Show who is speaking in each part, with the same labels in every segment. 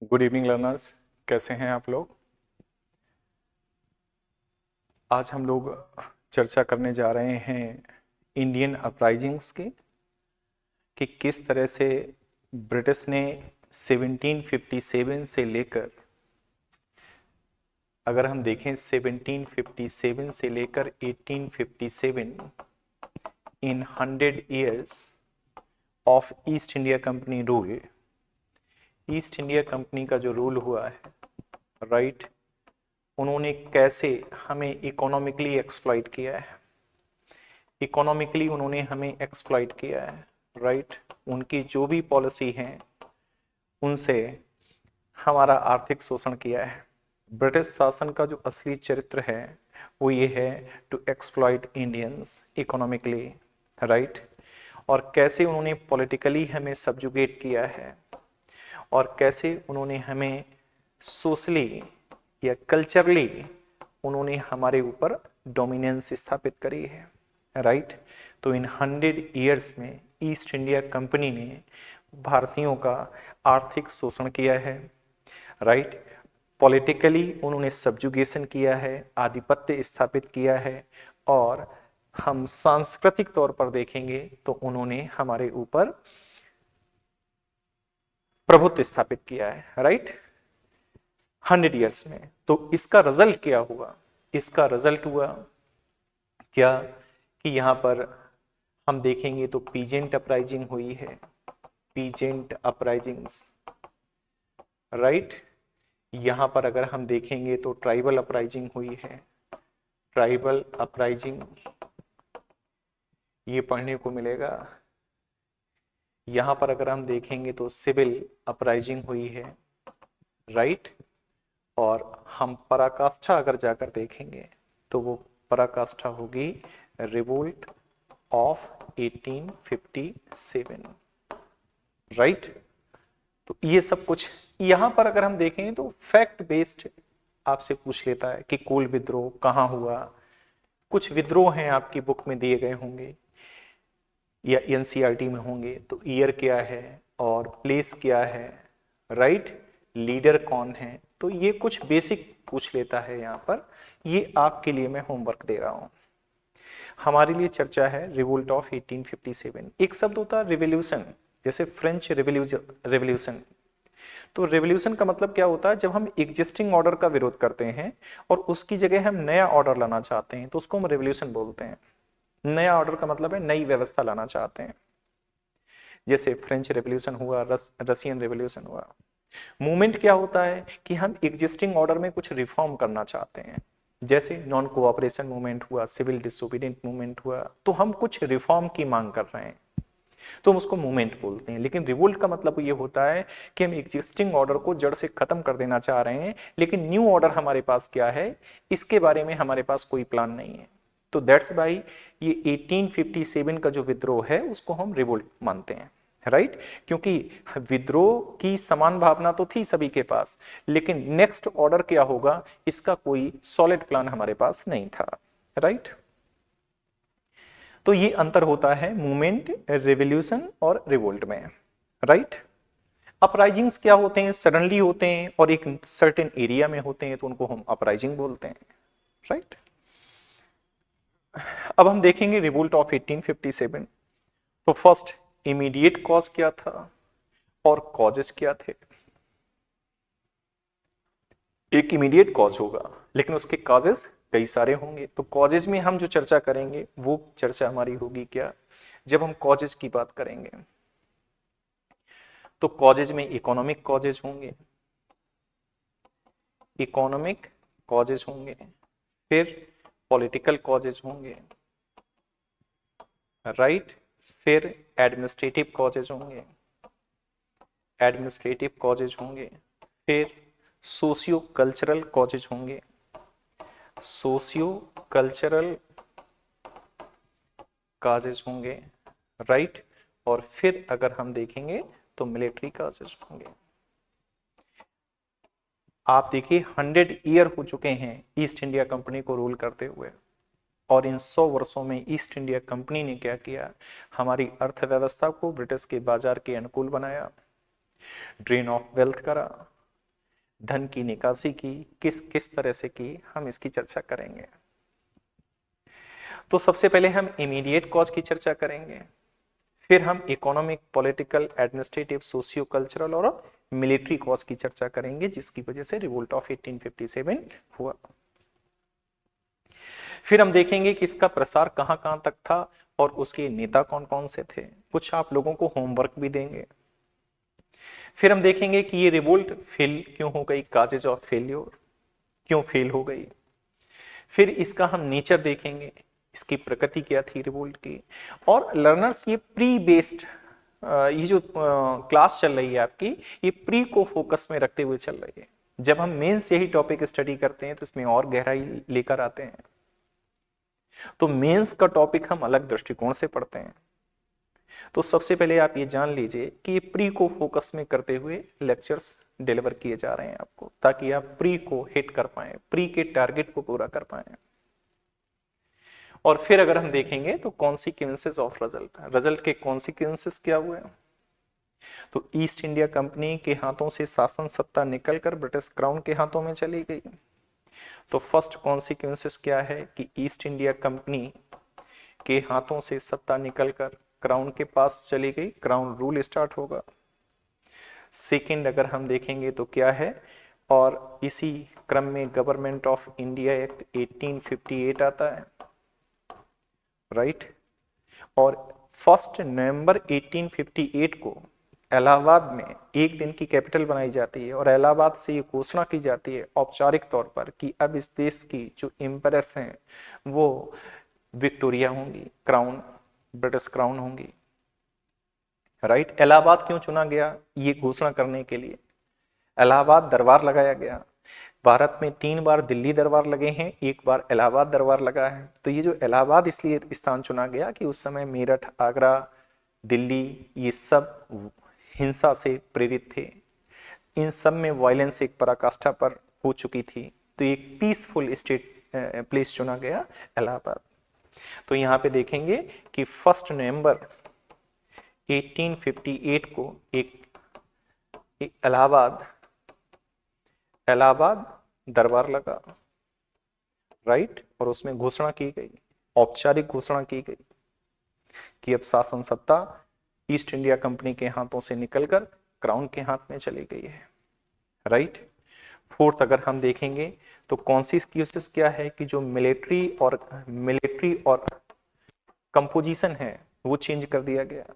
Speaker 1: Good evening learners. कैसे हैं आप लोग? आज हम लोग चर्चा करने जा रहे हैं इंडियन अपराइजिंग्स की, कि किस तरह से ब्रिटिश ने 1757 से लेकर, अगर हम देखें 1757 से लेकर 1857, इन 100 years of east India company rule, east India company का जो रूल हुआ है, राइट, उन्होंने कैसे हमें इकोनॉमिकली एक्सप्लॉइट किया है, इकोनॉमिकली उन्होंने हमें एक्सप्लॉइट किया है, राइट। उनकी जो भी पॉलिसी हैं उनसे हमारा आर्थिक शोषण किया है। ब्रिटिश शासन का जो असली चरित्र है वो ये है, to exploit Indians economically, right. और कैसे उन्होंने पॉलिटिकली हमें सब्जुगेट किया है, और कैसे उन्होंने हमें सोशली या कल्चरली उन्होंने हमारे ऊपर डोमिनेंस स्थापित करी है, राइट। तो इन 100 ईयर्स में ईस्ट इंडिया कंपनी ने भारतीयों का आर्थिक शोषण किया है, राइट। पॉलिटिकली उन्होंने सब्जुगेशन किया है, आधिपत्य स्थापित किया है, और हम सांस्कृतिक तौर पर देखेंगे तो उन्होंने हमारे ऊपर प्रभुत्व स्थापित किया है, राइट, 100 ईयर्स में। तो इसका रिजल्ट क्या हुआ? इसका रिजल्ट हुआ क्या कि यहां पर हम देखेंगे तो पीजेंट अपराइजिंग हुई है, पीजेंट अपराइजिंग्स, राइट। यहां पर अगर हम देखेंगे तो ट्राइबल अपराइजिंग हुई है, ट्राइबल अपराइजिंग ये पढ़ने को मिलेगा। यहां पर अगर हम देखेंगे तो सिविल अपराइजिंग हुई है, राइट। और हम पराकाष्ठा अगर जाकर देखेंगे तो वो पराकाष्ठा होगी रिवोल्ट ऑफ 1857, राइट। तो ये सब कुछ यहां पर अगर हम देखें तो फैक्ट बेस्ड आपसे पूछ लेता है कि कोल विद्रोह कहां हुआ। कुछ विद्रोह हैं आपकी बुक में दिए गए होंगे या एनसीईआरटी में होंगे, तो ईयर क्या है और प्लेस क्या है, राइट, लीडर कौन है। तो ये कुछ बेसिक पूछ लेता है यहाँ पर। ये आपके लिए मैं होमवर्क दे रहा हूं। हमारे लिए चर्चा है रिवोल्ट ऑफ 1857। एक शब्द होता है रिवोल्यूशन, जैसे फ्रेंच रिवोल्यूशन। तो रेवोल्यूशन का मतलब क्या होता है? जब हम एग्जिस्टिंग ऑर्डर का विरोध करते हैं और उसकी जगह हम नया ऑर्डर लाना चाहते हैं तो उसको हम रेवोल्यूशन बोलते हैं। नया ऑर्डर का मतलब है नई व्यवस्था लाना चाहते हैं। जैसे फ्रेंच रेवोल्यूशन हुआ, रशियन रेवोल्यूशन हुआ। मूवमेंट क्या होता है कि हम एग्जिस्टिंग ऑर्डर में कुछ रिफॉर्म करना चाहते हैं। जैसे नॉन कोऑपरेशन मूवमेंट हुआ, सिविल डिसोबीडिएंट मूवमेंट हुआ, तो हम कुछ रिफॉर्म की मांग कर रहे हैं तो हम उसको मूवमेंट बोलते हैं। लेकिन रिवोल्ट का मतलब ये होता है कि हम एग्जिस्टिंग ऑर्डर को जड़ से खत्म कर देना चाह रहे हैं, लेकिन न्यू ऑर्डर हमारे पास क्या है इसके बारे में हमारे पास कोई प्लान नहीं है। तो दैट्स वाई ये 1857 का जो विद्रोह है उसको हम रिवोल्ट मानते हैं, राइट। क्योंकि विद्रोह की समान भावना तो थी सभी के पास, लेकिन नेक्स्ट ऑर्डर क्या होगा इसका कोई सॉलिड प्लान हमारे पास नहीं था, राइट। तो ये अंतर होता है मूवमेंट, रेवोल्यूशन और रिवोल्ट में, राइट। अपराइजिंग्स क्या होते हैं? सडनली होते हैं और एक सर्टेन एरिया में होते हैं तो उनको हम अपराइजिंग बोलते हैं, राइट। अब हम देखेंगे रिवोल्ट ऑफ 1857। तो फर्स्ट इमीडिएट कॉज क्या था और कॉजेस क्या थे। एक इमीडिएट कॉज होगा लेकिन उसके कॉजेस कई सारे होंगे। तो कॉजेज में हम जो चर्चा करेंगे वो चर्चा हमारी होगी क्या, जब हम कॉजेज की बात करेंगे तो कॉजेज में इकोनॉमिक कॉजेज होंगे, इकोनॉमिक कॉजेज होंगे, फिर पॉलिटिकल कॉजेज होंगे, राइट, फिर एडमिनिस्ट्रेटिव कॉजेज होंगे, एडमिनिस्ट्रेटिव कॉजेज होंगे, फिर सोशियो कल्चरल कॉजेज होंगे, सोशियो कल्चरल कॉजेज होंगे, राइट। और फिर अगर हम देखेंगे तो मिलिट्री कॉजेज होंगे। आप देखिए 100 ईयर हो चुके हैं ईस्ट इंडिया कंपनी को रूल करते हुए, और इन 100 वर्षों में ईस्ट इंडिया कंपनी ने क्या किया, हमारी अर्थव्यवस्था को ब्रिटिश के बाजार के अनुकूल बनाया, ड्रेन ऑफ वेल्थ करा, धन की निकासी की किस किस तरह से की, हम इसकी चर्चा करेंगे। तो सबसे पहले हम इमीडिएट कॉज की चर्चा करेंगे, फिर हम economic, political, administrative, socio cultural और मिलिट्री कॉज की चर्चा करेंगे जिसकी वजह से रिवोल्ट ऑफ 1857 हुआ। फिर हम देखेंगे कि इसका प्रसार कहां कहां तक था और उसके नेता कौन कौन से थे, कुछ आप लोगों को होमवर्क भी देंगे। फिर हम देखेंगे कि ये रिवोल्ट फेल क्यों हो गई, काजेज ऑफ फेल्योर, क्यों फेल हो गई। फिर इसका हम नेचर देखेंगे, इसकी प्रकृति क्या थी रिवोल्ट की। और लर्नर्स ये प्री बेस्ड, ये जो क्लास चल रही है आपकी, ये प्री को फोकस में रखते हुए चल रही है। जब हम मेंस यही टॉपिक स्टडी करते हैं तो इसमें और गहराई लेकर आते हैं। तो मेंस का टॉपिक हम अलग दृष्टिकोण से पढ़ते हैं। तो सबसे पहले आप ये जान लीजिए कि ये प्री को फोकस में करते हुए लेक्चर्स डिलीवर किए जा रहे हैं आपको, ताकि आप प्री को हिट कर पाए, प्री के टारगेट को पूरा कर पाए। और फिर अगर हम देखेंगे तो कॉन्सिक्वेंसेस ऑफ रिजल्ट, रिजल्ट के कॉन्सिक्वेंसेस क्या हुए। तो ईस्ट इंडिया कंपनी के हाथों से शासन सत्ता निकलकर ब्रिटिश क्राउन के हाथों में चली गई। तो फर्स्ट कॉन्सिक्वेंसेस क्या है कि ईस्ट इंडिया कंपनी के हाथों से सत्ता निकलकर क्राउन के पास चली गई, क्राउन रूल स्टार्ट होगा। सेकंड अगर हम देखेंगे तो क्या है, और इसी क्रम में गवर्नमेंट ऑफ इंडिया एक्ट 1858 आता है, राइट। और 1 नवंबर 1858 को इलाहाबाद में एक दिन की कैपिटल बनाई जाती है और इलाहाबाद से ये घोषणा की जाती है औपचारिक तौर पर कि अब इस देश की जो एम्प्रेस हैं वो विक्टोरिया होंगी, क्राउन, ब्रिटिश क्राउन होंगी, राइट। इलाहाबाद क्यों चुना गया ये घोषणा करने के लिए? इलाहाबाद दरबार लगाया गया। भारत में 3 बार दिल्ली दरबार लगे हैं, 1 बार इलाहाबाद दरबार लगा है। तो ये जो इलाहाबाद इसलिए स्थान चुना गया कि उस समय मेरठ, आगरा, दिल्ली ये सब हिंसा से प्रेरित थे, इन सब में वायलेंस एक पराकाष्ठा पर हो चुकी थी। तो एक पीसफुल स्टेट प्लेस चुना गया इलाहाबाद। तो यहाँ पे देखेंगे कि 1 नवंबर 1858 को एक इलाहाबाद दरबार लगा, राइट। और उसमें घोषणा की गई, औपचारिक घोषणा की गई कि अब शासन सत्ता ईस्ट इंडिया कंपनी के हाथों से निकलकर क्राउन के हाथ में चली गई है, राइट। फोर्थ अगर हम देखेंगे तो कॉन्सिक्वेंसेस क्या है कि जो मिलिट्री और कंपोजिशन है वो चेंज कर दिया गया।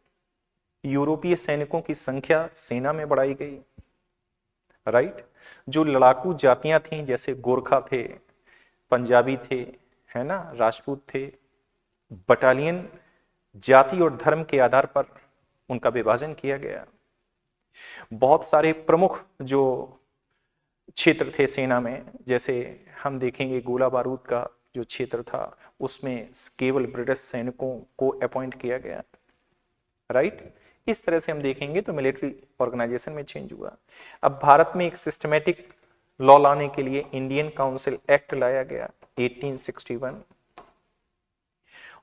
Speaker 1: यूरोपीय सैनिकों की संख्या सेना में बढ़ाई गई, राइट। जो लड़ाकू जातियां थीं जैसे गोरखा थे, पंजाबी थे, है ना, राजपूत थे, बटालियन जाति और धर्म के आधार पर उनका विभाजन किया गया। बहुत सारे प्रमुख जो क्षेत्र थे सेना में, जैसे हम देखेंगे गोला बारूद का जो क्षेत्र था उसमें केवल ब्रिटिश सैनिकों को अपॉइंट किया गया, राइट। इस तरह से हम देखेंगे तो मिलिट्री ऑर्गेनाइजेशन में चेंज हुआ। अब भारत में एक सिस्टमेटिक लॉ लाने के लिए इंडियन काउंसिल एक्ट लाया गया 1861।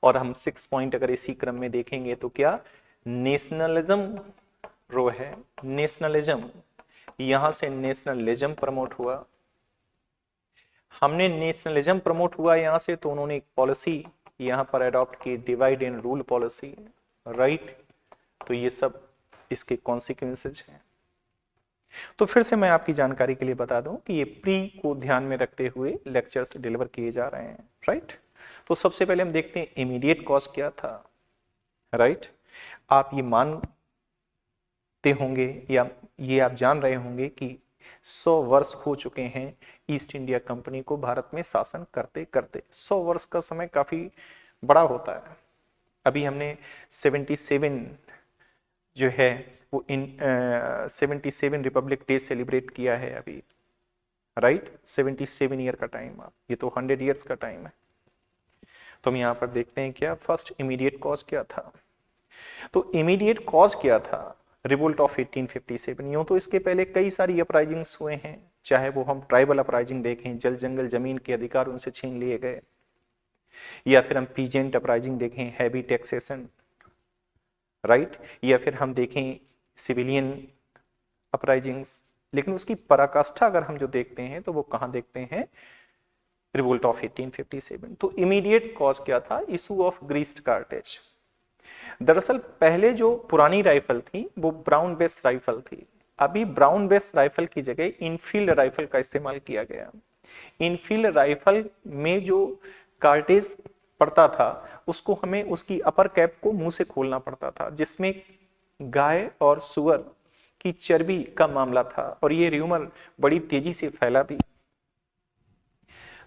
Speaker 1: और हम 6 पॉइंट अगर इसी क्रम में देखेंगे तो क्या, नेशनलिज्म रो है, नेशनलिज्म, यहां से नेशनलिज्म प्रमोट हुआ। हमने नेशनलिज्म प्रमोट हुआ यहां से, तो उन्होंने एक पॉलिसी यहां पर अडॉप्ट की, divide and rule policy, right. तो ये सब इसके कॉन्सिक्वेंसेज हैं। तो फिर से मैं आपकी जानकारी के लिए बता दूं कि ये प्री को ध्यान में रखते हुए लेक्चर्स डिलीवर किए जा रहे हैं, राइट। तो सबसे पहले हम देखते हैं इमीडिएट कॉज क्या था, राइट। आप ये मानते होंगे या ये आप जान रहे होंगे कि 100 वर्ष हो चुके हैं ईस्ट इंडिया कंपनी को भारत में शासन करते करते। 100 वर्ष का समय काफी बड़ा होता है। अभी हमने 77 जो है वो 77 रिपब्लिक डे सेलिब्रेट किया है अभी, राइट। 77 ईयर का टाइम, ये तो 100 ईयर्स का टाइम है। तो हम यहाँ पर देखते हैं क्या फर्स्ट इमीडिएट कॉज क्या था। तो इमीडिएट कॉज क्या था रिवोल्ट ऑफ 1857। यूं तो इसके पहले कई सारी अपराइजिंग्स हुए हैं, चाहे वो हम ट्राइबल अपराइजिंग देखें, जल जंगल जमीन के अधिकार उनसे छीन लिए गए, या फिर हम पीजेंट अपराइजिंग देखें, हैवी टैक्सेशन, राइट। या फिर हम देखें सिविलियन अपराइजिंग्स, लेकिन उसकी पराकाष्ठा अगर हम जो देखते हैं तो वो कहां देखते हैं, रिवोल्ट ऑफ 1857। तो इमीडिएट कॉज क्या था, इशू ऑफ ग्रीस्ड कार्टेज। दरअसल पहले जो पुरानी राइफल थी वो ब्राउन बेस राइफल थी, अभी ब्राउन बेस राइफल की जगह इनफील्ड राइफल का इस्तेमाल किया गया। इनफील्ड राइफल में जो कार्टेज पड़ता था उसको हमें उसकी अपर कैप को मुंह से खोलना पड़ता था, जिसमें गाय और सुअर की चर्बी का मामला था, और ये र्यूमर बड़ी तेजी से फैला भी।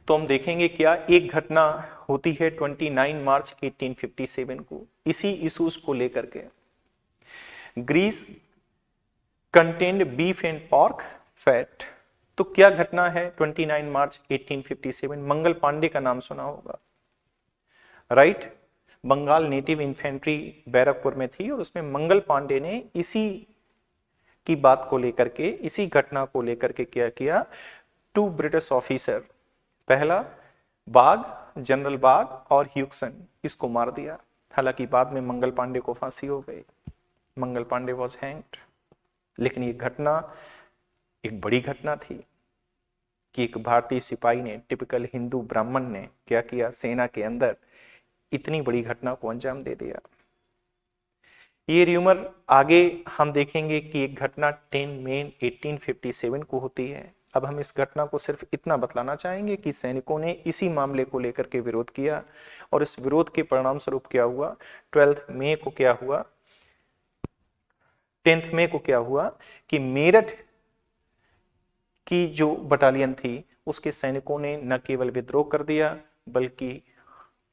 Speaker 1: तो हम देखेंगे क्या एक घटना होती है 29 मार्च 1857 को इसी इश्यूज को लेकर के। Grease contained beef and pork fat. तो क्या घटना है 29 मार्च 1857, मंगल पांडे का नाम सुना होगा, right. Bengal native infantry Barrackpore में थी और उसमें मंगल पांडे ने इसी की बात को लेकर के, इसी घटना को लेकर के क्या किया, 2 ब्रिटिश ऑफिसर, पहला बाग, जनरल बाग और ह्यूक्सन, इसको मार दिया। हालांकि बाद में मंगल पांडे को फांसी हो गई, मंगल पांडे वॉज हैंग्ड। लेकिन ये घटना एक बड़ी घटना थी कि एक भारतीय सिपाही ने, टिपिकल हिंदू ब्राह्मण ने क्या किया, सेना के अंदर इतनी बड़ी घटना को अंजाम दे दिया। ये र्यूमर आगे हम देखेंगे कि एक घटना 10 मई 1857 को होती है। अब हम इस घटना को सिर्फ इतना बतलाना चाहेंगे कि सैनिकों ने इसी मामले को लेकर के विरोध किया, और इस विरोध के परिणाम स्वरूप क्या हुआ, 12 मई को क्या हुआ, 10 मई को क्या हुआ कि मेरठ की जो बटालियन थी उसके सैनिकों ने न केवल विद्रोह कर दिया बल्कि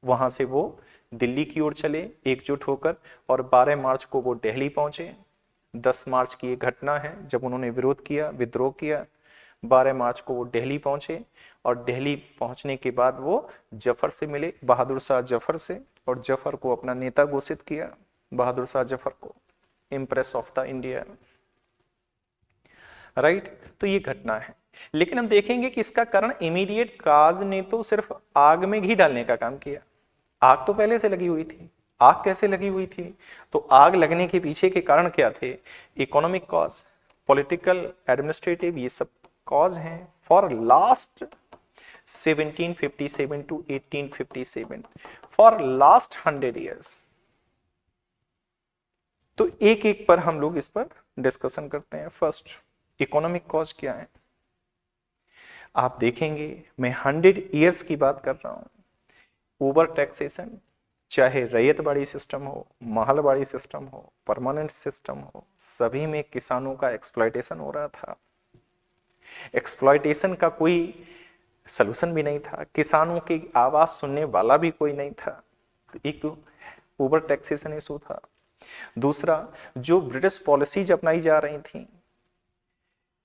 Speaker 1: वहां से वो दिल्ली की ओर चले एकजुट होकर, और 12 मार्च को वो दिल्ली पहुंचे। 10 मार्च की ये घटना है जब उन्होंने विरोध किया, विद्रोह किया। 12 मार्च को वो दिल्ली पहुंचे, और दिल्ली पहुंचने के बाद वो जफर से मिले, बहादुर शाह जफर से, और जफर को अपना नेता घोषित किया, बहादुर शाह जफर को, Impress of the India, right. तो ये घटना है। लेकिन हम देखेंगे कि इसका कारण इमीडिएट काज ने तो सिर्फ आग में घी डालने का काम किया। आग तो पहले से लगी हुई थी। आग कैसे लगी हुई थी, तो आग लगने के पीछे के कारण क्या थे, इकोनॉमिक कॉज, पॉलिटिकल, एडमिनिस्ट्रेटिव, ये सब कॉज हैं for last 1757 to 1857, for last 100 years. तो एक एक पर हम लोग इस पर डिस्कशन करते हैं। फर्स्ट, इकोनॉमिक कॉज क्या है। आप देखेंगे मैं 100 ईयर्स की बात कर रहा हूं। ओवर टैक्सेशन, चाहे रैयतवाड़ी सिस्टम हो, महलवाड़ी सिस्टम हो, परमानेंट सिस्टम हो, सभी में किसानों का एक्सप्लॉयटेशन हो रहा था। एक्सप्लॉयटेशन का कोई सलूशन भी नहीं था, किसानों की आवाज सुनने वाला भी कोई नहीं था। तो एक ओवर टैक्सेशन इशू था। दूसरा, जो ब्रिटिश पॉलिसीज अपनाई जा रही थी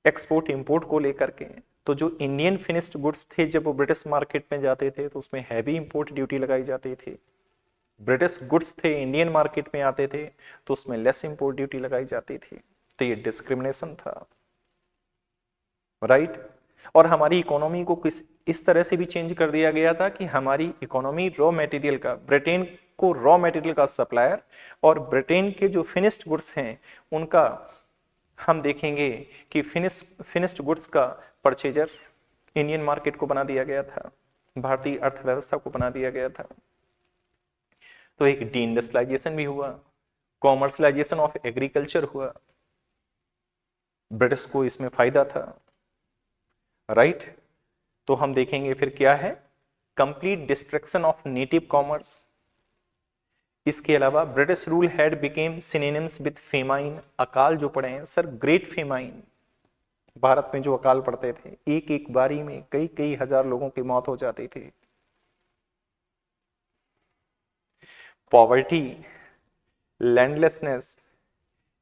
Speaker 1: एक्सपोर्ट इंपोर्ट को लेकर के, तो जो इंडियन फिनिश्ड गुड्स थे जब वो ब्रिटिश मार्केट में जाते थे तो उसमें हैवी इंपोर्ट ड्यूटी लगाई जाती थी। ब्रिटिश गुड्स थे इंडियन मार्केट में आते थे तो उसमें लेस इंपोर्ट ड्यूटी लगाई जाती थी। तो ये डिस्क्रिमिनेशन था, राइट। और हमारी इकोनॉमी को इस तरह से भी चेंज कर दिया गया था कि हमारी इकोनॉमी रॉ मटेरियल का, ब्रिटेन को रॉ मटेरियल का सप्लायर, और ब्रिटेन के जो फिनिश्ड गुड्स हैं उनका हम देखेंगे कि फिनिश्ड गुड्स का परचेजर इंडियन मार्केट को बना दिया गया था, भारतीय अर्थव्यवस्था को बना दिया गया था। तो एक डी इंडस्ट्रियलाइजेशन भी हुआ, कॉमर्शलाइजेशन ऑफ एग्रीकल्चर हुआ, ब्रिटिश को इसमें फायदा था, राइट। तो हम देखेंगे फिर क्या है, complete destruction of native commerce. इसके अलावा British rule had became synonyms with famine. अकाल जो पड़े हैं सर, ग्रेट फेमाइन, भारत में जो अकाल पड़ते थे एक एक बारी में कई कई हजार लोगों की मौत हो जाती थी। Poverty, landlessness,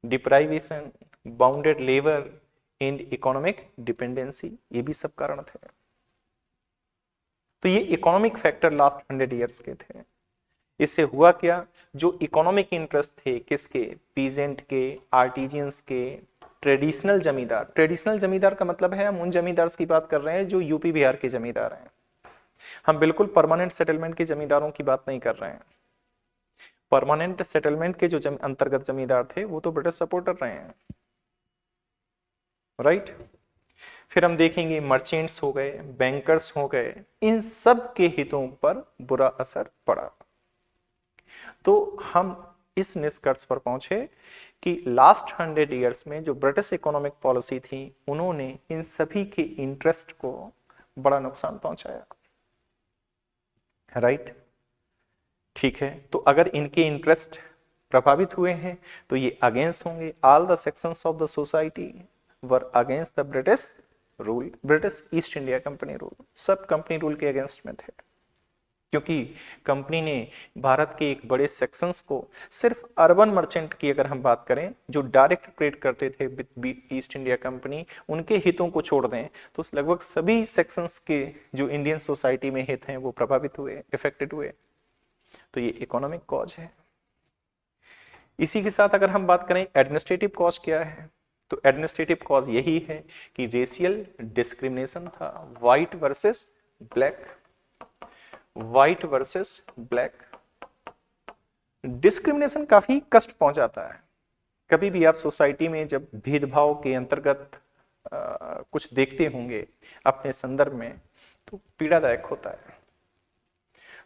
Speaker 1: deprivation, bounded labour and economic dependency, ये भी सब कारण थे। तो ये इकोनॉमिक फैक्टर लास्ट 100 ईयर्स के थे। इससे हुआ क्या, जो इकोनॉमिक इंटरेस्ट थे किसके, पीजेंट के, आर्टिजियंस के, ट्रेडिशनल जमींदार। ट्रेडिशनल जमींदार का मतलब है हम उन जमींदार की बात कर रहे हैं जो यूपी बिहार के जमींदार हैं। हम बिल्कुल परमानेंट सेटलमेंट के जमींदारों की बात नहीं कर रहे हैं। परमानेंट सेटलमेंट के जो अंतर्गत जमींदार थे वो तो ब्रिटिश सपोर्टर रहे हैं, राइट। फिर हम देखेंगे मर्चेंट्स हो गए, बैंकर्स हो गए, इन सब के हितों पर बुरा असर पड़ा। तो हम इस निष्कर्ष पर पहुंचे कि लास्ट 100 ईयर्स में जो ब्रिटिश इकोनॉमिक पॉलिसी थी, उन्होंने इन सभी के इंटरेस्ट को बड़ा नुकसान पहुंचाया। राइट, ठीक है। तो अगर इनके इंटरेस्ट प्रभावित हुए हैं तो ये अगेंस्ट होंगे। All the sections of the society were against the British rule, British East India company rule, सब कंपनी रूल के अगेंस्ट में थे, क्योंकि कंपनी ने भारत के एक बड़े सेक्शंस को, सिर्फ अर्बन मर्चेंट की अगर हम बात करें जो डायरेक्ट ट्रेड करते थे विद ईस्ट इंडिया कंपनी, उनके हितों को छोड़ दें तो लगभग सभी सेक्शंस के जो इंडियन सोसाइटी में हित हैं वो प्रभावित हुए, इफेक्टेड हुए। तो ये इकोनॉमिक कॉज है। इसी के साथ अगर हम बात करें एडमिनिस्ट्रेटिव कॉज क्या है, तो एडमिनिस्ट्रेटिव कॉज यही है कि रेशियल डिस्क्रिमिनेशन था, white versus black, white versus black. Discrimination काफी कष्ट पहुंचाता है। कभी भी आप सोसाइटी में जब भेदभाव के अंतर्गत कुछ देखते होंगे अपने संदर्भ में, तो पीड़ादायक होता है।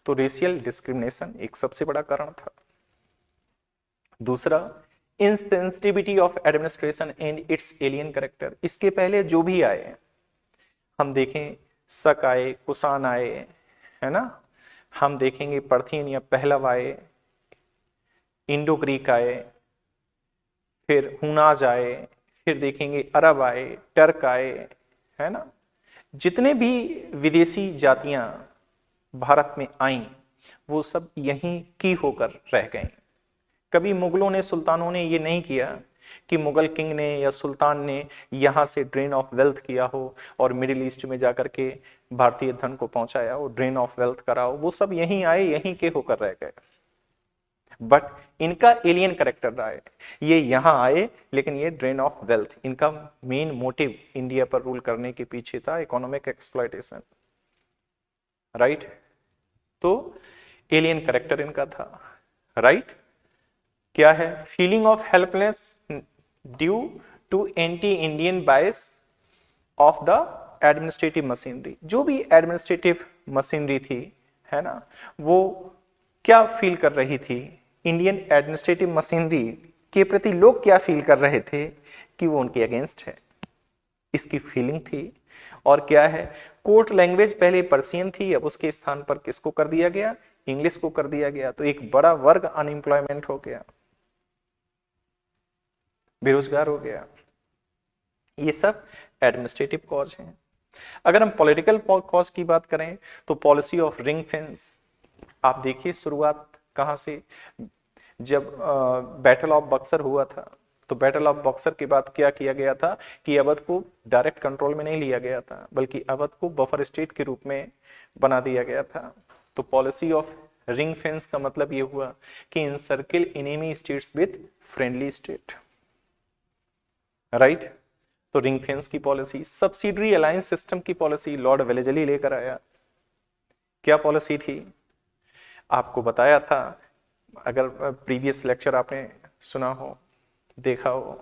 Speaker 1: तो रेशियल डिस्क्रिमिनेशन एक सबसे बड़ा कारण था। दूसरा, insensitivity of administration and it's alien character. इसके पहले जो भी आए, हम देखें शक आए, कुषाण आए, है ना, हम देखेंगे पार्थियन या पहलव आए, इंडो ग्रीक आए, फिर हुनाज आए, फिर देखेंगे अरब आए, टर्क आए, है ना, जितने भी विदेशी जातियां भारत में आईं वो सब यहीं की होकर रह गए। कभी मुगलों ने, सुल्तानों ने ये नहीं किया कि मुगल किंग ने या सुल्तान ने यहां से ड्रेन ऑफ वेल्थ किया हो और मिडिल ईस्ट में जाकर के भारतीय धन को पहुंचाया हो, ड्रेन ऑफ वेल्थ करा हो। वो सब यहीं आए, यहीं के होकर रह गए। बट इनका एलियन कैरेक्टर रहा है, ये यहां आए लेकिन ये ड्रेन ऑफ वेल्थ, इनका मेन मोटिव इंडिया पर रूल करने के पीछे था इकोनॉमिक एक्सप्लॉयटेशन। राइट, तो एलियन कैरेक्टर इनका था। राइट, क्या है, feeling of helpless due to anti Indian bias of the administrative machinery. जो भी एडमिनिस्ट्रेटिव मशीनरी थी, है ना, वो क्या फील कर रही थी, इंडियन एडमिनिस्ट्रेटिव मशीनरी के प्रति लोग क्या फील कर रहे थे कि वो उनके अगेंस्ट है, इसकी फीलिंग थी। और क्या है, कोर्ट लैंग्वेज पहले पर्शियन थी, अब उसके स्थान पर किसको कर दिया गया, इंग्लिश को कर दिया गया। तो एक बड़ा वर्ग अनएम्प्लॉयमेंट हो गया, बेरोजगार हो गया। ये सब एडमिनिस्ट्रेटिव कॉज हैं। अगर हम पॉलिटिकल कॉज की बात करें तो पॉलिसी ऑफ रिंग फेंस। आप देखिए शुरुआत कहां से, जब बैटल ऑफ बक्सर हुआ था, तो बैटल ऑफ बक्सर के बाद क्या किया गया था कि अवध को डायरेक्ट कंट्रोल में नहीं लिया गया था, बल्कि अवध को बफर स्टेट के रूप में बना दिया गया था। तो पॉलिसी ऑफ रिंग फेंस का मतलब ये हुआ कि encircle enemy states with friendly state. Right, तो रिंग फेंस की पॉलिसी, सब्सिडरी अलायंस सिस्टम की पॉलिसी लॉर्ड वेलेजली लेकर आया। क्या पॉलिसी थी, आपको बताया था, अगर प्रीवियस लेक्चर आपने सुना हो, देखा हो,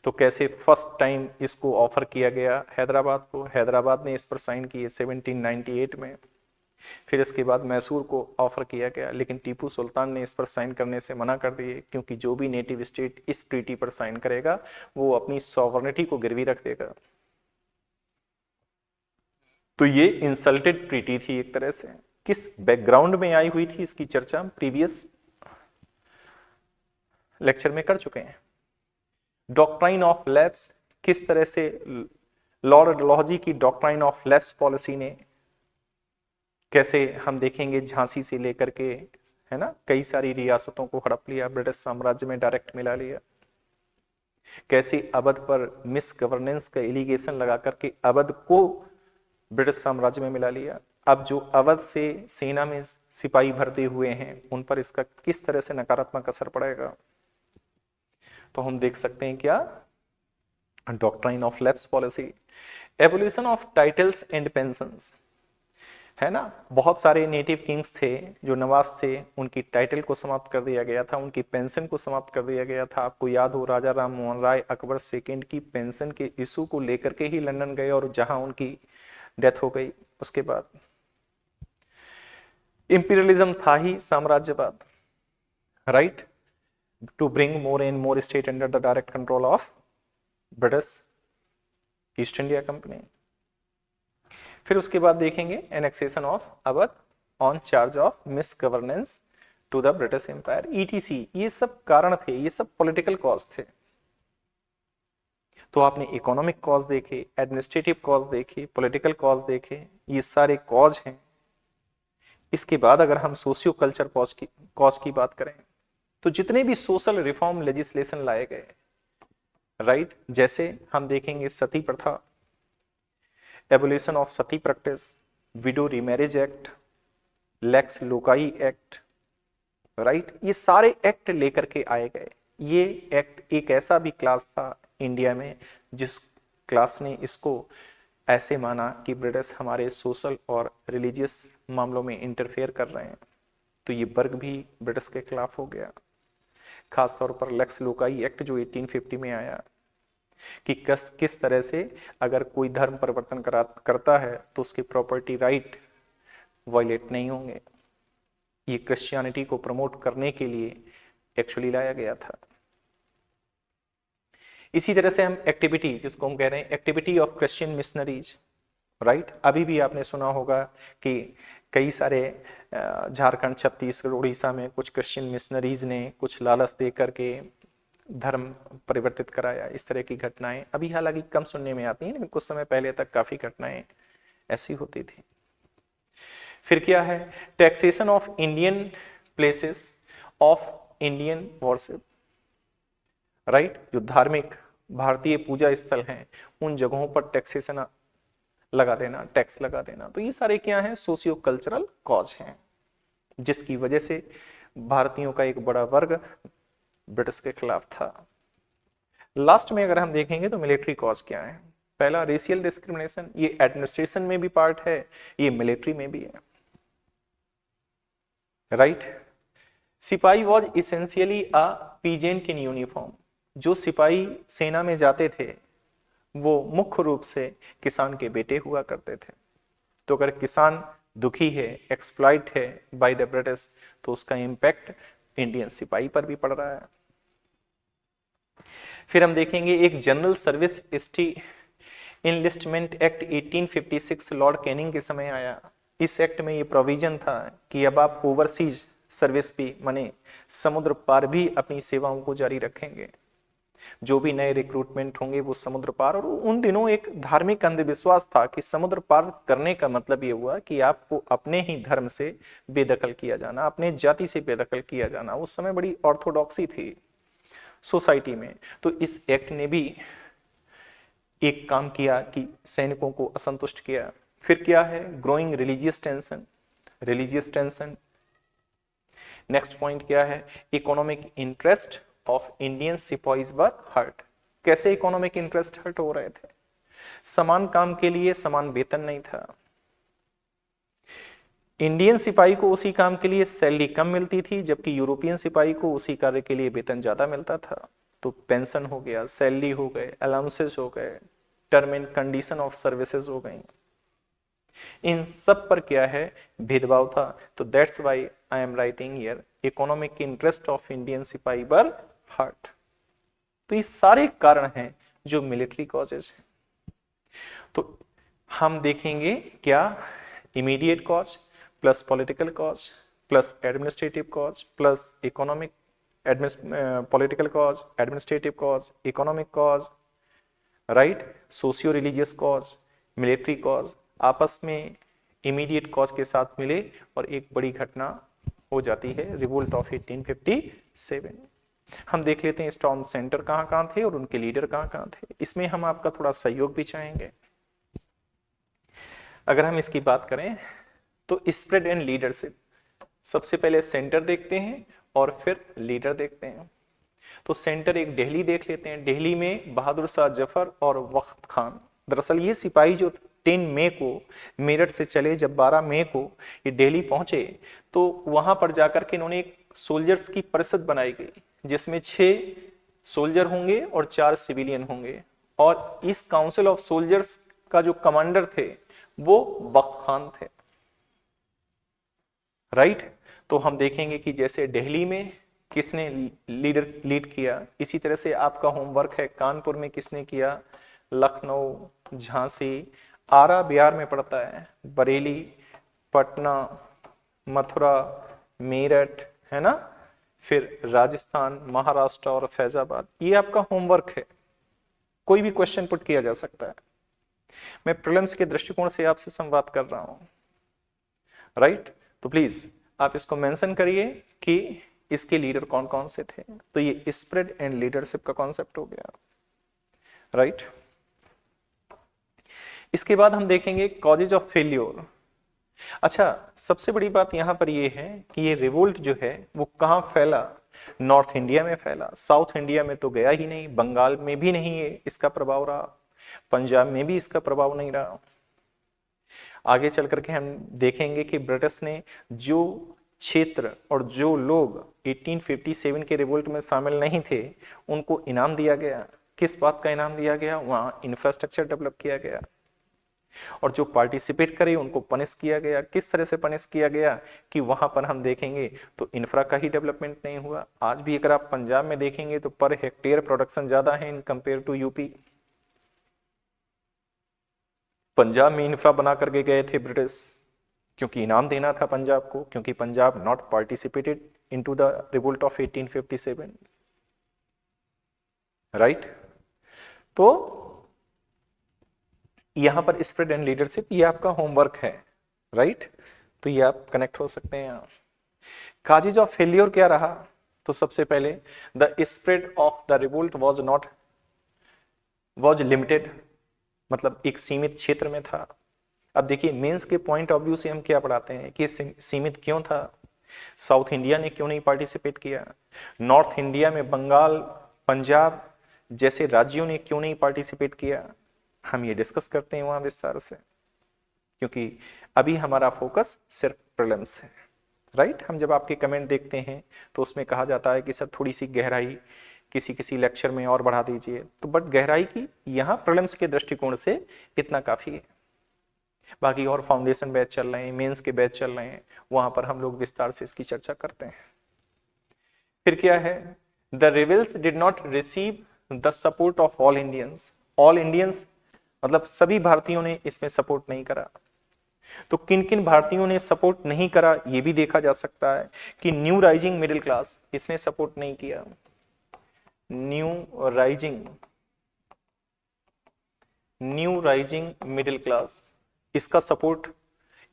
Speaker 1: तो कैसे फर्स्ट टाइम इसको ऑफर किया गया हैदराबाद को, हैदराबाद ने इस पर साइन किए 1798 में। फिर इसके बाद मैसूर को ऑफर किया गया, लेकिन टीपू सुल्तान ने इस पर साइन करने से मना कर दिए, क्योंकि जो भी नेटिव स्टेट इस ट्रीटी पर साइन करेगा वो अपनी सॉवरेनिटी को गिरवी रख देगा। तो ये इंसल्टेड ट्रीटी थी एक तरह से। किस बैकग्राउंड में आई हुई थी इसकी चर्चा हम प्रीवियस लेक्चर में कर चुके हैं। डॉक्ट्राइन ऑफ लैप्स, किस तरह से लॉर्ड डलहौजी की डॉक्ट्राइन ऑफ लैप्स पॉलिसी ने, कैसे हम देखेंगे झांसी से लेकर के, है ना, कई सारी रियासतों को हड़प लिया, ब्रिटिश साम्राज्य में डायरेक्ट मिला लिया। कैसे अवध पर मिस गवर्नेंस का एलिगेशन लगा करके अवध को ब्रिटिश साम्राज्य में मिला लिया। अब जो अवध से सेना में सिपाही भरते हुए हैं उन पर इसका किस तरह से नकारात्मक असर पड़ेगा, तो हम देख सकते हैं क्या, doctrine of lapse policy. Evolution of titles and pensions, है ना। बहुत सारे नेटिव किंग्स थे जो नवाब थे, उनकी टाइटल को समाप्त कर दिया गया था, उनकी पेंशन को समाप्त कर दिया गया था। आपको याद हो राजा राम मोहन राय अकबर सेकेंड की पेंशन के इशू को लेकर के ही लंदन गए और जहां उनकी डेथ हो गई। उसके बाद इंपीरियलिज्म था ही साम्राज्यवाद, right, to bring more and more state under the direct control of British East India Company. फिर उसके बाद देखेंगे annexation of Awadh on charge of misgovernance to the British Empire ETC. ये सब कारण थे, ये सब पॉलिटिकल कॉज थे। तो आपने इकोनॉमिक कॉज देखे, एडमिनिस्ट्रेटिव कॉज देखे, पॉलिटिकल कॉज देखे, ये सारे कॉज हैं। इसके बाद अगर हम सोशियो कल्चर कॉज की बात करें तो जितने भी सोशल रिफॉर्म लेजिस्लेशन लाए गए, राइट, जैसे हम देखेंगे सती प्रथा, abolition of sati practice, widow remarriage act, Lex Loci act, right, ये सारे एक्ट लेकर के आए गए। ये एक्ट एक ऐसा भी क्लास था इंडिया में जिस क्लास ने इसको ऐसे माना कि ब्रिटिश हमारे सोशल और रिलीजियस मामलों में इंटरफेयर कर रहे हैं, तो ये वर्ग भी ब्रिटिश के खिलाफ हो गया। खासतौर पर लेक्स लोकाई एक्ट जो 1850 में आया कि किस तरह से अगर कोई धर्म परिवर्तन करता है तो उसके प्रॉपर्टी राइट वायलेट नहीं होंगे। ये क्रिश्चियनिटी को प्रमोट करने के लिए एक्चुअली लाया गया था। इसी तरह से हम एक्टिविटी, जिसको हम कह रहे हैं activity of Christian missionaries, right, अभी भी आपने सुना होगा कि कई सारे झारखंड, छत्तीसगढ़, उड़ीसा में कुछ क्रिश्चियन मिशनरीज ने कुछ लालच दे करके धर्म परिवर्तित कराया। इस तरह की घटनाएं अभी हालांकि कम सुनने में आती हैं, लेकिन कुछ समय पहले तक काफी घटनाएं ऐसी होती थी। फिर क्या है, taxation of Indian places of Indian worship, right, जो धार्मिक भारतीय पूजा स्थल हैं उन जगहों पर टैक्सेशन लगा देना, टैक्स लगा देना। तो ये सारे क्या हैं, सोशियो कल्चरल कॉज हैं, जिसकी वजह से भारतीयों का एक बड़ा वर्ग ब्रिटिश के खिलाफ था। लास्ट में अगर हम देखेंगे तो मिलिट्री कॉज क्या है। पहला रेशियल डिस्क्रिमिनेशन, ये एडमिनिस्ट्रेशन में भी पार्ट है, ये मिलिट्री में भी है, राइट। सिपाही was essentially a peasant in uniform, जो सिपाही सेना में जाते थे वो मुख्य रूप से किसान के बेटे हुआ करते थे। तो अगर किसान दुखी है, एक्सप्लॉइट है बाय द ब्रिटिश, तो उसका इंपैक्ट इंडियन सिपाही पर भी पड़ रहा है। फिर हम देखेंगे एक general service enlistment act 1856 Lord Canning के समय आया। इस एक्ट में ये प्रोविजन था कि अब आप ओवरसीज सर्विस भी, माने समुद्र पार भी अपनी सेवाओं को जारी रखेंगे। जो भी नए रिक्रूटमेंट होंगे वो समुद्र पार। और उन दिनों एक धार्मिक अंधविश्वास था कि समुद्र पार करने का मतलब ये हुआ कि आपको अपने ही धर्म से बेदखल किया जाना, अपने जाति से बेदखल किया जाना। उस समय बड़ी ऑर्थोडॉक्सी थी सोसाइटी में। तो इस एक्ट ने भी एक काम किया कि सैनिकों को असंतुष्ट किया। फिर क्या है, growing religious tension, religious tension. Next point क्या है, economic interest of Indian sipahis were hurt. कैसे इकोनॉमिक इंटरेस्ट हर्ट हो रहे थे, समान काम के लिए समान वेतन नहीं था। इंडियन सिपाही को उसी काम के लिए सैलरी कम मिलती थी, जबकि यूरोपियन सिपाही को उसी कार्य के लिए वेतन ज्यादा मिलता था। तो पेंशन हो गया, सैलरी हो गए, अलाउंसेस हो गए, term and condition of services हो गई, इन सब पर क्या है, भेदभाव था। तो that's why I am writing here economic interest of Indian सिपाही वर हर्ट। तो ये सारे कारण हैं जो मिलिट्री कॉजेज हैं। तो हम देखेंगे क्या, immediate cause plus political cause plus administrative cause plus economic, political cause, administrative cause, economic cause, right, socio religious cause, military cause आपस में इमीडिएट कॉज के साथ मिले और एक बड़ी घटना हो जाती है, रिवोल्ट ऑफ 1857। हम देख लेते हैं स्टॉर्म सेंटर कहां कहां थे और उनके लीडर कहां कहां थे। इसमें हम आपका थोड़ा सहयोग भी चाहेंगे। अगर हम इसकी बात करें तो स्प्रेड एंड लीडरशिप, सबसे पहले सेंटर देखते हैं और फिर लीडर देखते हैं। तो सेंटर एक दिल्ली देख लेते हैं। दिल्ली में बहादुर शाह जफर और वक्त खान, दरअसल ये सिपाही जो 10 मई को मेरठ से चले, जब 12 मई को ये दिल्ली पहुंचे तो वहां पर जाकर के इन्होंने एक सोल्जर्स की परिषद बनाई गई जिसमें 6 सोल्जर होंगे और 4 सिविलियन होंगे, और इस काउंसिल ऑफ सोल्जर्स का जो कमांडर थे वो बख्त खान थे। राइट, तो हम देखेंगे कि जैसे दिल्ली में किसने लीड किया, इसी तरह से आपका होमवर्क है कानपुर में किसने किया, लखनऊ, झांसी, आरा बिहार में पड़ता है, बरेली, पटना, मथुरा, मेरठ, है ना, फिर राजस्थान, महाराष्ट्र और फैजाबाद। ये आपका होमवर्क है, कोई भी क्वेश्चन पुट किया जा सकता है। मैं प्रीलिम्स के दृष्टिकोण से आपसे संवाद कर रहा हूं। राइट, तो प्लीज आप इसको मेंशन करिए कि इसके लीडर कौन कौन से थे। तो ये स्प्रेड एंड लीडरशिप का कॉन्सेप्ट हो गया। राइट, इसके बाद हम देखेंगे कॉजेज ऑफ फेल्योर। अच्छा, सबसे बड़ी बात यहां पर ये है कि ये रिवोल्ट जो है वो कहां फैला, नॉर्थ इंडिया में फैला, साउथ इंडिया में तो गया ही नहीं, बंगाल में भी नहीं है इसका प्रभाव रहा, पंजाब में भी इसका प्रभाव नहीं रहा। आगे चल करके हम देखेंगे कि ब्रिटिश ने जो क्षेत्र और जो लोग 1857 के रिवोल्ट में शामिल नहीं थे उनको इनाम दिया गया। किस बात का इनाम दिया गया, वहां इंफ्रास्ट्रक्चर डेवलप किया गया, और जो पार्टिसिपेट करे उनको पनिश किया गया। किस तरह से पनिश किया गया कि वहां पर हम देखेंगे तो इंफ्रा का ही डेवलपमेंट नहीं हुआ। आज भी अगर आप पंजाब में देखेंगे तो पर हेक्टेयर प्रोडक्शन ज्यादा है in compare to UP. Punjab में इंफ्रा बना करके गए थे ब्रिटिश, क्योंकि इनाम देना था पंजाब को, क्योंकि Punjab not participated into the revolt of 1857। Right, तो यहां पर स्प्रेड एंड लीडरशिप ये आपका होमवर्क है। राइट, तो ये आप कनेक्ट हो सकते हैं। काजेज ऑफ फेल्योर क्या रहा, तो सबसे पहले the spread of the revolt was limited, मतलब एक सीमित क्षेत्र में था। अब देखिए मेंस के पॉइंट ऑफ व्यू से हम क्या पढ़ाते हैं कि सीमित क्यों था, साउथ इंडिया ने क्यों नहीं पार्टिसिपेट किया, नॉर्थ इंडिया में बंगाल, पंजाब जैसे राज्यों ने क्यों नहीं पार्टिसिपेट किया, हम ये डिस्कस करते हैं वहां विस्तार से, क्योंकि अभी हमारा फोकस सिर्फ प्रीलिम्स है। राइट, हम जब आपके कमेंट देखते हैं तो उसमें कहा जाता है कि सर थोड़ी सी गहराई किसी किसी लेक्चर में और बढ़ा दीजिए, तो बट गहराई की यहाँ प्रीलिम्स के दृष्टिकोण से इतना काफी है। बाकी और फाउंडेशन बैच चल रहे हैं, मेंस के बैच चल रहे हैं, वहां पर हम लोग विस्तार से इसकी चर्चा करते हैं। फिर क्या है, the rebels did not receive the support of all Indians. All Indians मतलब सभी भारतीयों ने इसमें सपोर्ट नहीं करा। तो किन किन भारतीयों ने सपोर्ट नहीं करा ये भी देखा जा सकता है कि न्यू राइजिंग मिडिल क्लास, इसने सपोर्ट नहीं किया। न्यू राइजिंग मिडिल क्लास, इसका सपोर्ट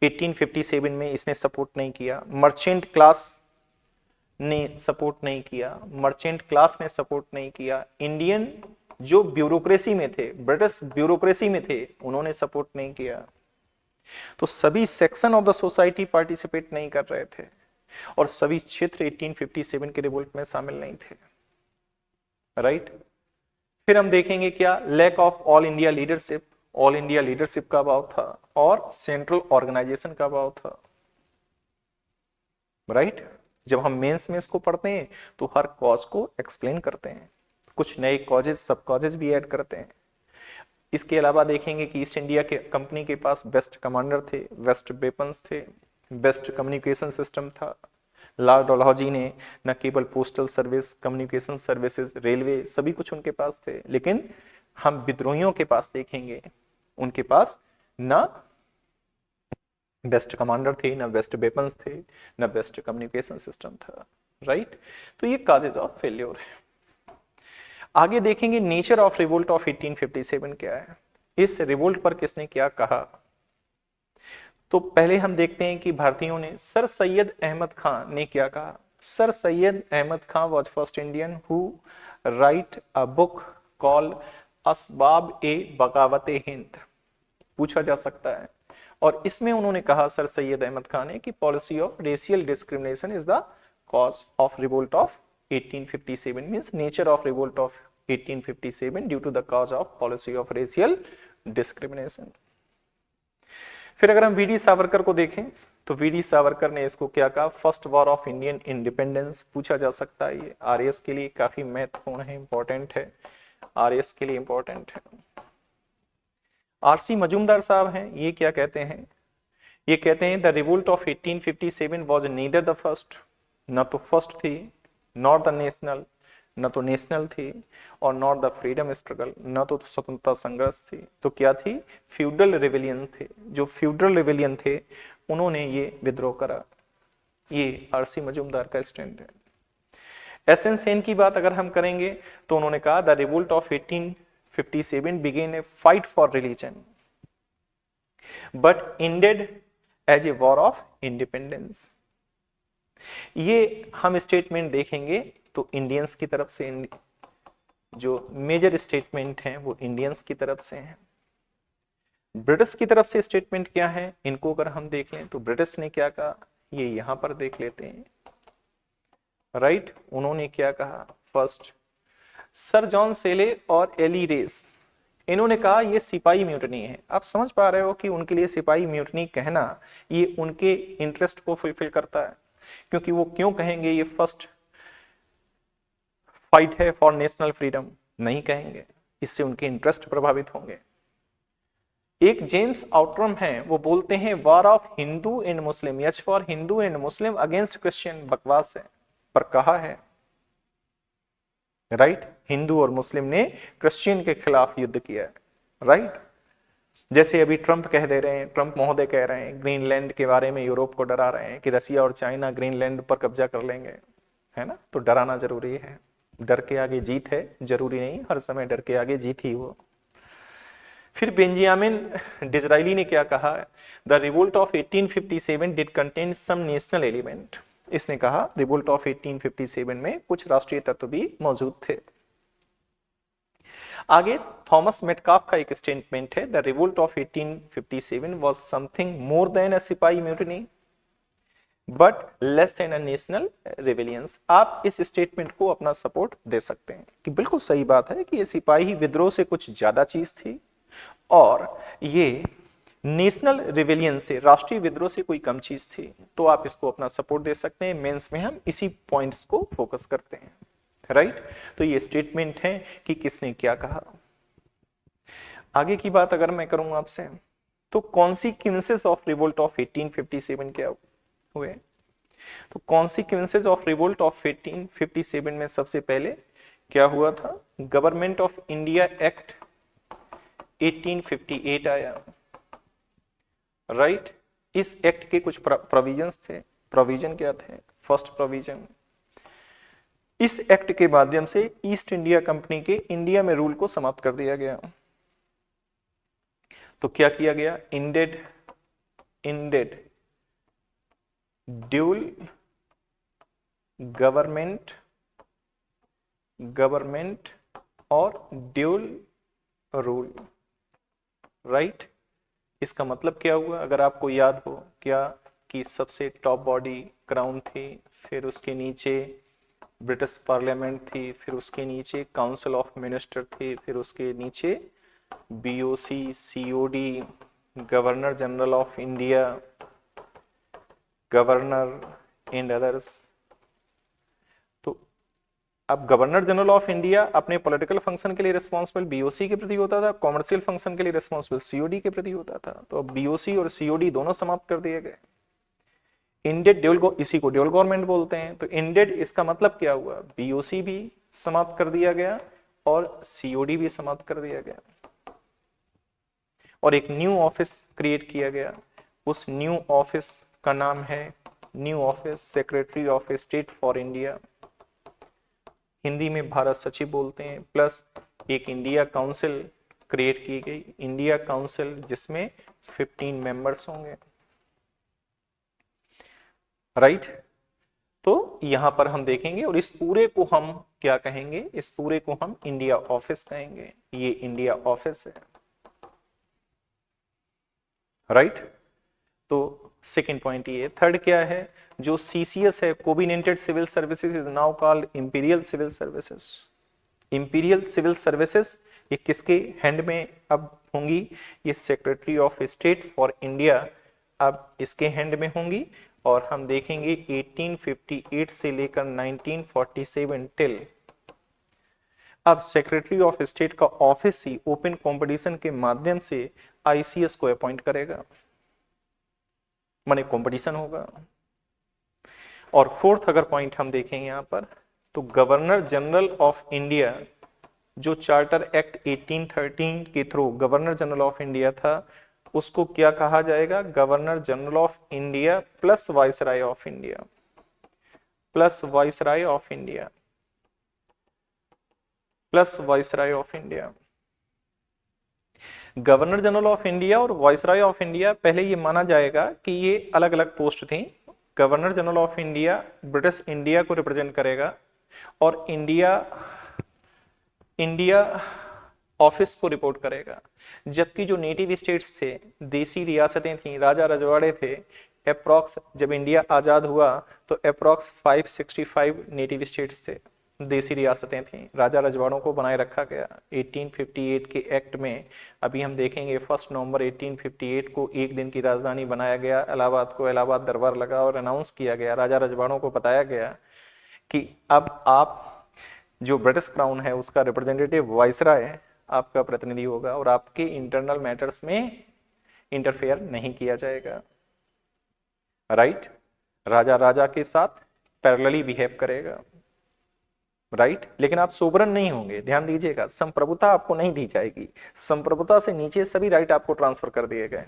Speaker 1: 1857 में इसने सपोर्ट नहीं किया। मर्चेंट क्लास ने सपोर्ट नहीं किया, मर्चेंट क्लास ने सपोर्ट नहीं किया। इंडियन जो ब्यूरोक्रेसी में थे, ब्रिटिश ब्यूरोक्रेसी में थे, उन्होंने सपोर्ट नहीं किया। तो सभी section of the society participate नहीं कर रहे थे और सभी क्षेत्र 1857 के रिवोल्ट में शामिल नहीं थे। राइट, फिर हम देखेंगे क्या, lack of all India leadership. All India leadership का अभाव था और सेंट्रल ऑर्गेनाइजेशन का अभाव था। राइट, जब हम मेंस में इसको पढ़ते हैं तो हर कॉज को एक्सप्लेन करते हैं, कुछ नए कॉजेज सब कॉजेज भी ऐड करते हैं। इसके अलावा देखेंगे कि ईस्ट इंडिया के कंपनी के पास बेस्ट कमांडर थे, बेस्ट वेपन्स थे, बेस्ट कम्युनिकेशन सिस्टम था। लॉर्ड डलहौजी ने न केवल postal service, communication services, railway सभी कुछ उनके पास थे, लेकिन हम विद्रोहियों के पास देखेंगे उनके पास न बेस्ट कमांडर थे, न बेस्ट वेपन्स थे, न बेस्ट कम्युनिकेशन सिस्टम था। राइट, तो ये कॉजेज ऑफ फेल्योर है। आगे देखेंगे नेचर ऑफ रिवोल्ट ऑफ 1857 क्या है, इस रिवोल्ट पर किसने क्या कहा। तो पहले हम देखते हैं कि भारतीयों ने, सर सैयद अहमद खान ने क्या कहा। Sir Syed Ahmad Khan was first Indian who write a book called Asbab e बगावत हिंद, पूछा जा सकता है। और इसमें उन्होंने कहा, सर सैयद अहमद खान ने, कि policy of racial discrimination is the cause of revolt of 1857, means nature of revolt of 1857 due to the cause of policy of racial discrimination. फिर अगर हम वीडी सावरकर को देखें तो वीडी सावरकर ने इसको क्या कहा, first war of Indian independence पूछा जा सकता है। ये आरएएस के लिए काफी महत्वपूर्ण है, इंपॉर्टेंट है, आरएएस के लिए इंपॉर्टेंट है। आरसी मजूमदार साहब हैं, ये क्या कहते हैं, ये कहते हैं the revolt of 1857 was neither the first, न तो फर्स्ट थी, नॉट द नेशनल, न तो नेशनल थी, और नॉट द फ्रीडम स्ट्रगल, न तो स्वतंत्रता संघर्ष थी, तो क्या थी, फ्यूडल रिवेलियन थे। जो फ्यूडल रिवेलियन थे उन्होंने ये विद्रोह करा। ये आरसी मजूमदार का स्टैंड है। एसएन सेन की बात अगर हम करेंगे तो उन्होंने कहा the revolt of 1857 began a fight for religion but ended as a war of independence. ये हम स्टेटमेंट देखेंगे तो इंडियंस की तरफ से, जो मेजर स्टेटमेंट हैं वो इंडियंस की तरफ से हैं। ब्रिटिश की तरफ से स्टेटमेंट क्या है, इनको अगर हम देख लें तो ब्रिटिश ने क्या कहा, ये यहां पर देख लेते हैं, राइट। उन्होंने क्या कहा, फर्स्ट सर जॉन सेले और एली रेस, इन्होंने कहा ये सिपाही म्यूटनी है। आप समझ पा रहे हो कि उनके लिए सिपाही म्यूटनी कहना ये उनके इंटरेस्ट को फुलफिल करता है, क्योंकि वो क्यों कहेंगे ये फर्स्ट फाइट है फॉर नेशनल फ्रीडम, नहीं कहेंगे, इससे उनके इंटरेस्ट प्रभावित होंगे। एक जेम्स आउटरम है, वो बोलते हैं war of Hindu and Muslim, H for Hindu and Muslim against Christian, बकवास है, पर कहा है, राइट। हिंदू और मुस्लिम ने क्रिश्चियन के खिलाफ युद्ध किया है, राइट। जैसे अभी ट्रंप कह दे रहे हैं, ट्रंप महोदय कह रहे हैं ग्रीनलैंड के बारे में, यूरोप को डरा रहे हैं कि रसिया और चाइना ग्रीनलैंड पर कब्जा कर लेंगे, है ना। तो डराना जरूरी है, डर के आगे जीत है, जरूरी नहीं हर समय डर के आगे जीत ही हो। फिर बेंजामिन डिज़राइली ने क्या कहा, the revolt of 1857 did contain some national element. इसने कहा रिवोल्ट ऑफ 1857 में कुछ राष्ट्रीय तत्व भी मौजूद थे। आगे थॉमस मेटकाफ का एक स्टेटमेंट है, the revolt of 1857 was something more than a sipahi mutiny but less than a national rebellions. आप इस स्टेटमेंट को अपना सपोर्ट दे सकते हैं कि बिल्कुल सही बात है कि ये सिपाही विद्रोह से कुछ ज्यादा चीज थी और ये नेशनल रिवेलियन से, राष्ट्रीय विद्रोह से कोई कम चीज थी। तो आप इसको अपना सपोर्ट दे सकते हैं। मेंस में हम इसी पॉइंट्स को फोकस करते हैं, राइट। तो ये स्टेटमेंट है कि किसने क्या कहा। आगे की बात अगर मैं करूं आपसे, तो कॉन्सिक्वेंसेस ऑफ रिवोल्ट ऑफ 1857 क्या हुए, तो कॉन्सिक्वेंसेस ऑफ रिवोल्ट ऑफ 1857 में सबसे पहले क्या हुआ था, गवर्नमेंट ऑफ इंडिया एक्ट 1858 आया, राइट। इस एक्ट के कुछ प्रोविजंस थे। प्रोविजन क्या थे, फर्स्ट प्रोविजन, इस एक्ट के माध्यम से ईस्ट इंडिया कंपनी के इंडिया में रूल को समाप्त कर दिया गया। तो क्या किया गया, इंडेड ड्यूल गवर्नमेंट और ड्यूल रूल, राइट। इसका मतलब क्या हुआ, अगर आपको याद हो क्या, कि सबसे टॉप बॉडी क्राउन थी, फिर उसके नीचे ब्रिटिश पार्लियामेंट थी, फिर उसके नीचे काउंसिल ऑफ मिनिस्टर थी, फिर उसके नीचे BOC, COD, governor general of India, governor and others. तो अब गवर्नर जनरल ऑफ इंडिया अपने पॉलिटिकल फंक्शन के लिए रिस्पॉन्सिबल बीओसी के प्रति होता था, कॉमर्शियल फंक्शन के लिए रिस्पॉन्सिबल सीओडी के प्रति होता था। तो अब बीओसी और सीओडी दोनों समाप्त कर दिए गए। इंडेड ड्यूल, इसी को ड्यूल गवर्नमेंट बोलते हैं। तो इंडेड इसका मतलब क्या हुआ, बीओसी भी समाप्त कर दिया गया और सीओडी भी समाप्त कर दिया गया और एक न्यू ऑफिस क्रिएट किया गया। उस न्यू ऑफिस का नाम है new office secretary of state for India, Hindi में भारत सचिव बोलते हैं। प्लस एक इंडिया काउंसिल क्रिएट की गई, इंडिया काउंसिल, जिसमें 15 मेंबर्स होंगे, राइट। तो यहां पर हम देखेंगे और इस पूरे को हम क्या कहेंगे, इस पूरे को हम इंडिया ऑफिस कहेंगे। ये इंडिया ऑफिस है, राइट। तो सेकेंड पॉइंट ये। थर्ड क्या है, जो सीसीएस है, coordinated civil services, is now called imperial civil services. Imperial civil services ये किसके हैंड में अब होंगी ये secretary of state for India, अब इसके हैंड में होंगी। और हम देखेंगे 1858 से लेकर 1947 टिल, अब सेक्रेटरी ऑफ स्टेट का ऑफिस ही ओपन कंपटीशन के माध्यम से आईसीएस को अपॉइंट करेगा, माने कंपटीशन होगा। और फोर्थ अगर पॉइंट हम देखें यहां पर, तो गवर्नर जनरल ऑफ इंडिया, जो चार्टर एक्ट 1813 के through governor general of India था, उसको क्या कहा जाएगा? Governor general of India plus viceroy of India, plus viceroy of India, plus viceroy of India. Governor general of India और viceroy of India, पहले ये माना जाएगा कि ये अलग अलग पोस्ट थी। Governor general of India British India को रिप्रेजेंट करेगा और इंडिया ऑफिस को रिपोर्ट करेगा, जबकि जो नेटिव स्टेट्स थे, देसी रियासतें थीं, राजा रजवाड़े थे, अप्रॉक्स जब इंडिया आजाद हुआ तो अप्रॉक्स 565 नेटिव स्टेट्स थे, देसी रियासतें थीं, राजा रजवाड़ों को बनाए रखा गया 1858 के एक्ट में। अभी हम देखेंगे 1 नवंबर 1858 को एक दिन की राजधानी बनाया गया इलाहाबाद को, इलाहाबाद दरबार लगा और अनाउंस किया गया, राजा रजवाड़ों को बताया गया कि अब आप जो ब्रिटिश क्राउन है उसका रिप्रेजेंटेटिव वाइसराय आपका प्रतिनिधि होगा और आपके इंटरनल मैटर्स में इंटरफेयर नहीं किया जाएगा, राइट। राजा राजा के साथ पैरेलली बिहेव करेगा, राइट। लेकिन आप सोवरन नहीं होंगे, ध्यान दीजिएगा, संप्रभुता आपको नहीं दी जाएगी, संप्रभुता से नीचे सभी राइट आपको ट्रांसफर कर दिए गए।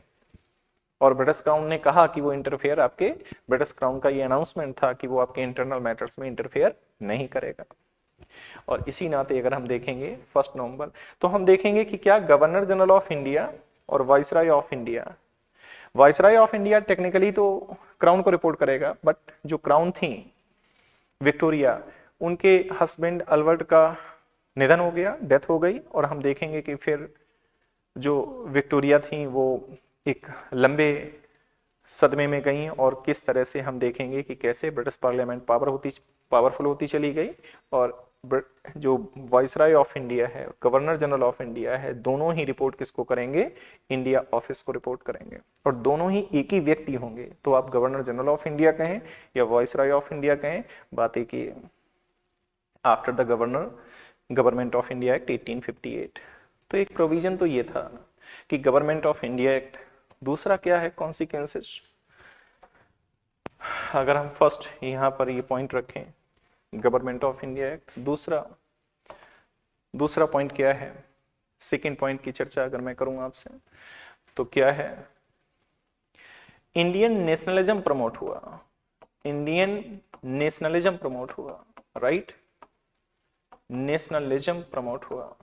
Speaker 1: और ब्रिटिश क्राउन ने कहा कि वो इंटरफेयर, आपके ब्रिटिश क्राउन का ये अनाउंसमेंट था कि वो आपके इंटरनल मैटर्स में इंटरफेयर नहीं करेगा। और इसी नाते अगर हम देखेंगे 1 नवंबर, तो हम देखेंगे कि क्या गवर्नर जनरल ऑफ इंडिया और viceroy of India, viceroy of India technically तो क्राउन को रिपोर्ट करेगा, बट जो क्राउन थी विक्टोरिया, उनके हस्बैंड अल्बर्ट का निधन हो गया, डेथ हो गई। और हम देखेंगे कि फिर जो विक्टोरिया थी वो एक लंबे सदमे में गई और किस तरह से हम देखेंगे कि कैसे ब्रिटिश पार्लियामेंट पावरफुल होती चली गई और जो वाइसराय ऑफ इंडिया है, गवर्नर जनरल ऑफ इंडिया है, दोनों ही रिपोर्ट किसको करेंगे? इंडिया ऑफिस को रिपोर्ट करेंगे और दोनों ही एक ही व्यक्ति होंगे। तो आप गवर्नर जनरल ऑफ इंडिया कहें या वाइसराय ऑफ इंडिया कहें, बात एक ही है। After the government of India act 1858, तो एक प्रोविजन तो ये था कि गवर्नमेंट ऑफ इंडिया एक्ट। दूसरा क्या है? कॉन्सिक्वेंसेस। अगर हम फर्स्ट यहाँ पर ये पॉइंट रखें, गवर्नमेंट ऑफ इंडिया एक्ट, दूसरा पॉइंट क्या है? सेकेंड पॉइंट की चर्चा अगर मैं करूं आपसे तो क्या है? इंडियन नेशनलिज्म प्रमोट हुआ, इंडियन नेशनलिज्म प्रमोट हुआ, राइट। नेशनलिज्म प्रमोट हुआ,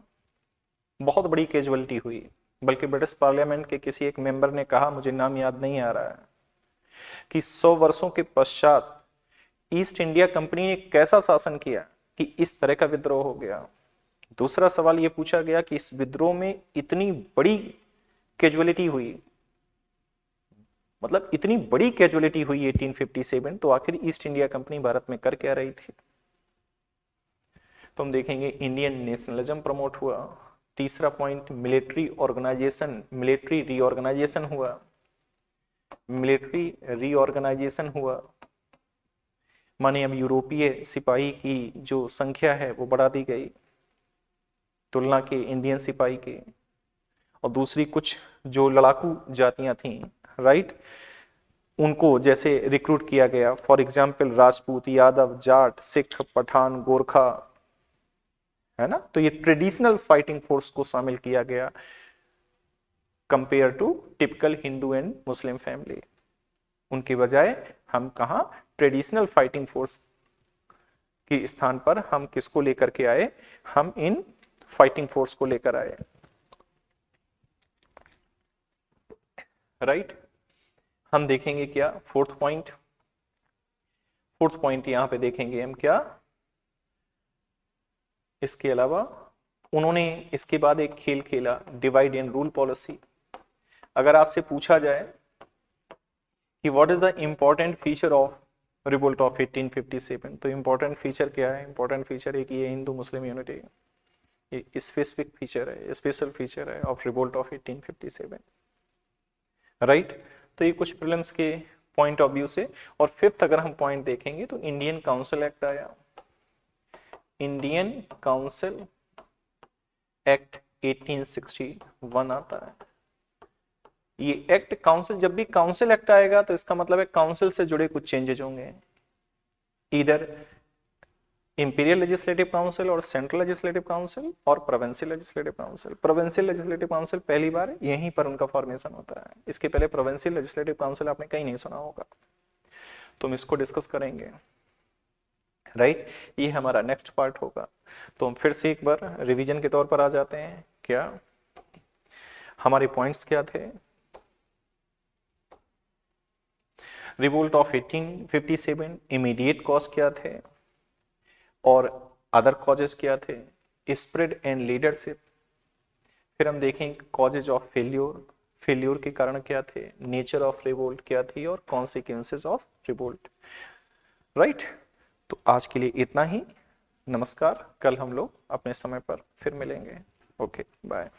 Speaker 1: बहुत बड़ी कैजुअलिटी हुई, बल्कि ब्रिटिश पार्लियामेंट के किसी एक मेंबर ने कहा, मुझे नाम याद नहीं आ रहा है, कि 100 वर्षों के पश्चात ईस्ट इंडिया कंपनी ने कैसा शासन किया कि इस तरह का विद्रोह हो गया। दूसरा सवाल यह पूछा गया कि इस विद्रोह में इतनी बड़ी कैजुअलिटी हुई, मतलब इतनी बड़ी कैजुअलिटी हुई 1857, तो आखिर ईस्ट इंडिया कंपनी भारत में कर क्या रही थी? तो हम देखेंगे इंडियन नेशनलिज्म प्रमोट हुआ। तीसरा point, military organisation, military reorganisation हुआ, मिलिट्री रीऑर्गेनाइजेशन हुआ, माने अब यूरोपीय सिपाही की जो संख्या है वो बढ़ा दी गई तुलना के इंडियन सिपाही के। और दूसरी कुछ जो लड़ाकू जातियां थीं, राइट, उनको जैसे रिक्रूट किया गया, फॉर एग्जाम्पल राजपूत, यादव, जाट, सिख, पठान, गोरखा, है ना। तो ये ट्रेडिशनल फाइटिंग फोर्स को शामिल किया गया compare to typical Hindu and Muslim family. उनके बजाय हम कहा ट्रेडिशनल फाइटिंग फोर्स के स्थान पर हम किसको लेकर के आए? हम इन फाइटिंग फोर्स को लेकर आए, राइट। हम देखेंगे क्या? फोर्थ पॉइंट यहां पे देखेंगे हम क्या? इसके अलावा उन्होंने इसके बाद एक खेल खेला, डिवाइड एंड रूल पॉलिसी। अगर आपसे पूछा जाए कि what is the important feature of revolt of 1857, तो इंपॉर्टेंट फीचर क्या है? इंपॉर्टेंट फीचर एक ये हिंदू मुस्लिम यूनिटी, ये स्पेसिफिक फीचर है, स्पेशल फीचर है ऑफ रिवोल्ट ऑफ 1857, राइट। तो ये कुछ प्रॉब्लम्स के पॉइंट ऑफ व्यू से। और फिफ्थ अगर हम पॉइंट देखेंगे तो इंडियन काउंसिल एक्ट आया, इंडियन काउंसिल एक्ट 1861 आता है। ये एक्ट काउंसिल, जब भी काउंसिल एक्ट आएगा तो इसका मतलब है काउंसिल से जुड़े कुछ चेंजेस होंगे, इधर इंपीरियल लेजिस्लेटिव काउंसिल और सेंट्रल लेजिस्लेटिव काउंसिल और provincial legislative council. Provincial legislative council पहली बार यहीं पर उनका फॉर्मेशन होता है, इसके पहले प्रोविंशियल लेजिस्लेटिव काउंसिल आपने कहीं नहीं सुना होगा, तो हम इसको डिस्कस करेंगे, राइट। ये हमारा नेक्स्ट पार्ट होगा। तो हम फिर से एक बार रिवीजन के तौर पर आ जाते हैं, क्या हमारे पॉइंट्स क्या थे। रिवोल्ट ऑफ 1857, इमीडिएट कॉज क्या थे और अदर कॉजेस क्या थे, स्प्रेड एंड लीडरशिप। फिर हम देखेंगे कॉजेज ऑफ फेल्योर, फेल्योर के कारण क्या थे, नेचर ऑफ रिवोल्ट क्या थी और कॉन्सिक्वेंसेस ऑफ रिवोल्ट, राइट। तो आज के लिए इतना ही, नमस्कार। कल हम लोग अपने समय पर फिर मिलेंगे। Okay, bye.